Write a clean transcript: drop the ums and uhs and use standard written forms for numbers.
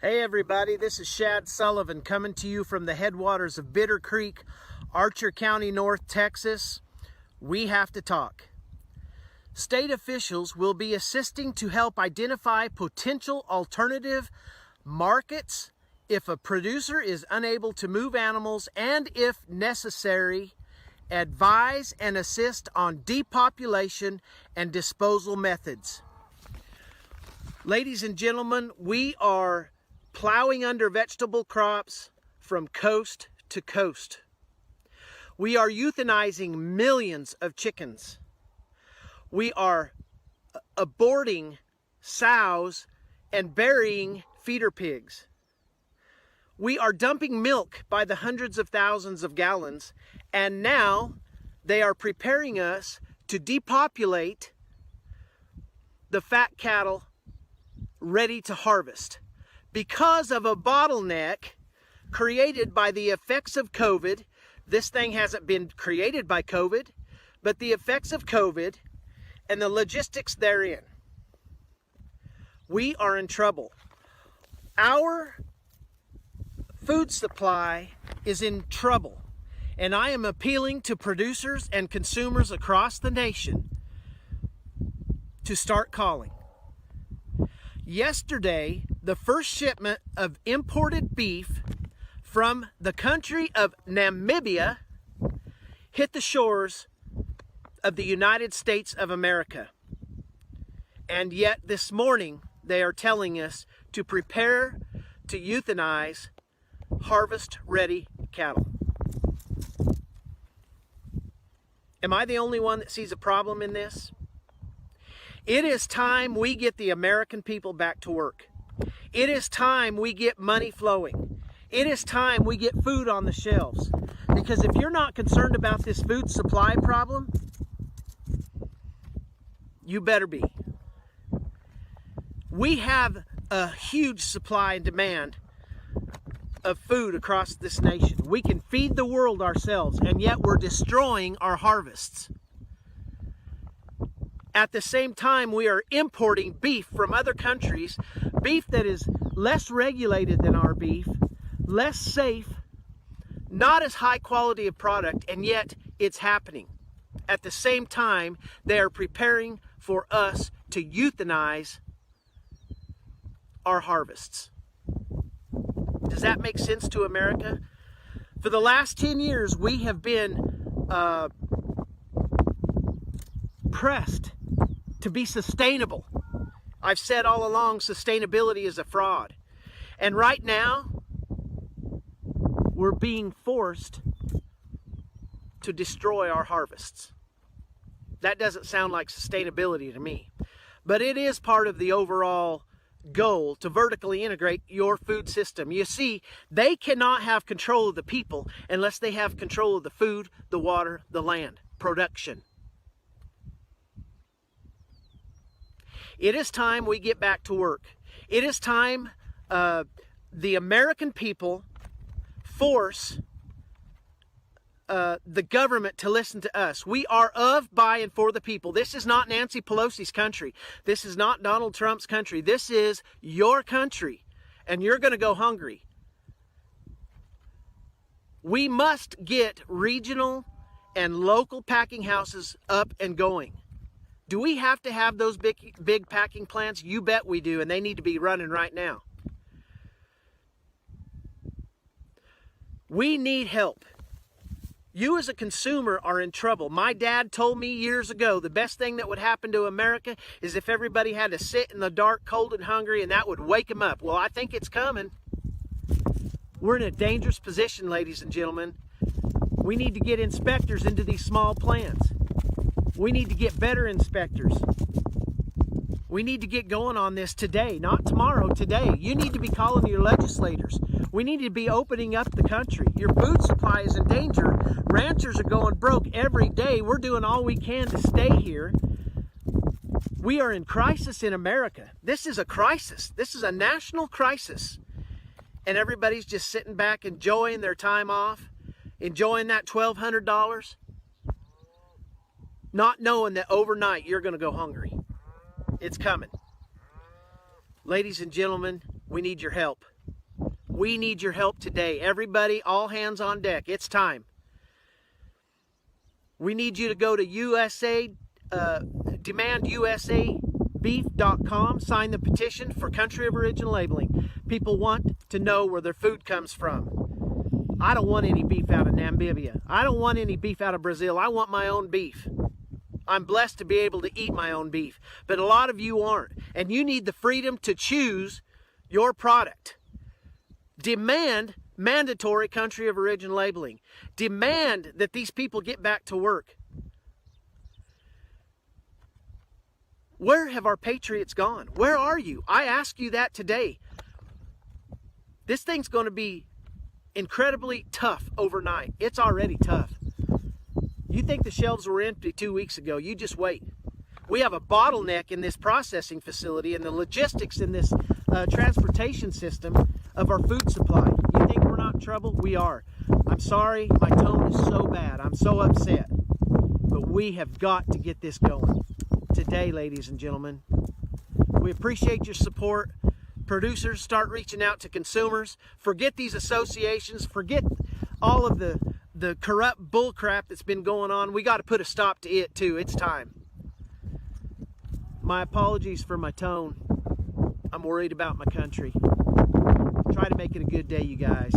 Hey everybody, this is Shad Sullivan coming to you from the headwaters of Bitter Creek, Archer County, North Texas. We have to talk. State officials will be assisting to help identify potential alternative markets if a producer is unable to move animals, and if necessary, advise and assist on depopulation and disposal methods. Ladies and gentlemen, we are plowing under vegetable crops from coast to coast. We are euthanizing millions of chickens. We are aborting sows and burying feeder pigs. We are dumping milk by the hundreds of thousands of gallons, and now they are preparing us to depopulate the fat cattle ready to harvest, because of a bottleneck created by the effects of COVID. This thing hasn't been created by COVID, but the effects of COVID and the logistics therein. We are in trouble. Our food supply is in trouble, and I am appealing to producers and consumers across the nation to start calling. Yesterday, the first shipment of imported beef from the country of Namibia hit the shores of the United States of America. And yet this morning, they are telling us to prepare to euthanize harvest-ready cattle. Am I the only one that sees a problem in this? It is time we get the American people back to work. It is time we get money flowing. It is time we get food on the shelves. Because if you're not concerned about this food supply problem, you better be. We have a huge supply and demand of food across this nation. We can feed the world ourselves, and yet we're destroying our harvests. At the same time, we are importing beef from other countries, beef that is less regulated than our beef, less safe, not as high quality of product, and yet it's happening. At the same time, they are preparing for us to euthanize our harvests. Does that make sense to America? For the last 10 years, we have been pressed to be sustainable. I've said all along, sustainability is a fraud. And right now, we're being forced to destroy our harvests. That doesn't sound like sustainability to me. But it is part of the overall goal to vertically integrate your food system. You see, they cannot have control of the people unless they have control of the food, the water, the land, production. It is time we get back to work. It is time the American people force the government to listen to us. We are of, by, and for the people. This is not Nancy Pelosi's country. This is not Donald Trump's country. This is your country, and you're going to go hungry. We must get regional and local packing houses up and going. Do we have to have those big packing plants? You bet we do, and they need to be running right now. We need help. You as a consumer are in trouble. My dad told me years ago the best thing that would happen to America is if everybody had to sit in the dark, cold, and hungry, and that would wake them up. Well, I think it's coming. We're in a dangerous position, ladies and gentlemen. We need to get inspectors into these small plants. We need to get better inspectors. We need to get going on this today, not tomorrow, today. You need to be calling your legislators. We need to be opening up the country. Your food supply is in danger. Ranchers are going broke every day. We're doing all we can to stay here. We are in crisis in America. This is a crisis. This is a national crisis. And everybody's just sitting back enjoying their time off, enjoying that $1,200. Not knowing that overnight you're going to go hungry. It's coming. Ladies and gentlemen, We need your help. We need your help today. Everybody, all hands on deck. It's time. We need you to go to demandUSAbeef.com, sign the petition for country of origin labeling. People want to know where their food comes from. I don't want any beef out of Namibia. I don't want any beef out of Brazil. I want my own beef. I'm blessed to be able to eat my own beef, but a lot of you aren't, and you need the freedom to choose your product. Demand mandatory country of origin labeling. Demand that these people get back to work. Where have our patriots gone? Where are you? I ask you that today. This thing's going to be incredibly tough overnight. It's already tough. You think the shelves were empty 2 weeks ago. You just wait. We have a bottleneck in this processing facility and the logistics in this transportation system of our food supply. You think we're not in trouble? We are. I'm sorry, my tone is so bad. I'm so upset. But we have got to get this going today, ladies and gentlemen. We appreciate your support. Producers, start reaching out to consumers. Forget these associations. Forget all of the corrupt bullcrap that's been going on. We got to put a stop to it too. It's time. My apologies for my tone. I'm worried about my country. Try to make it a good day, you guys.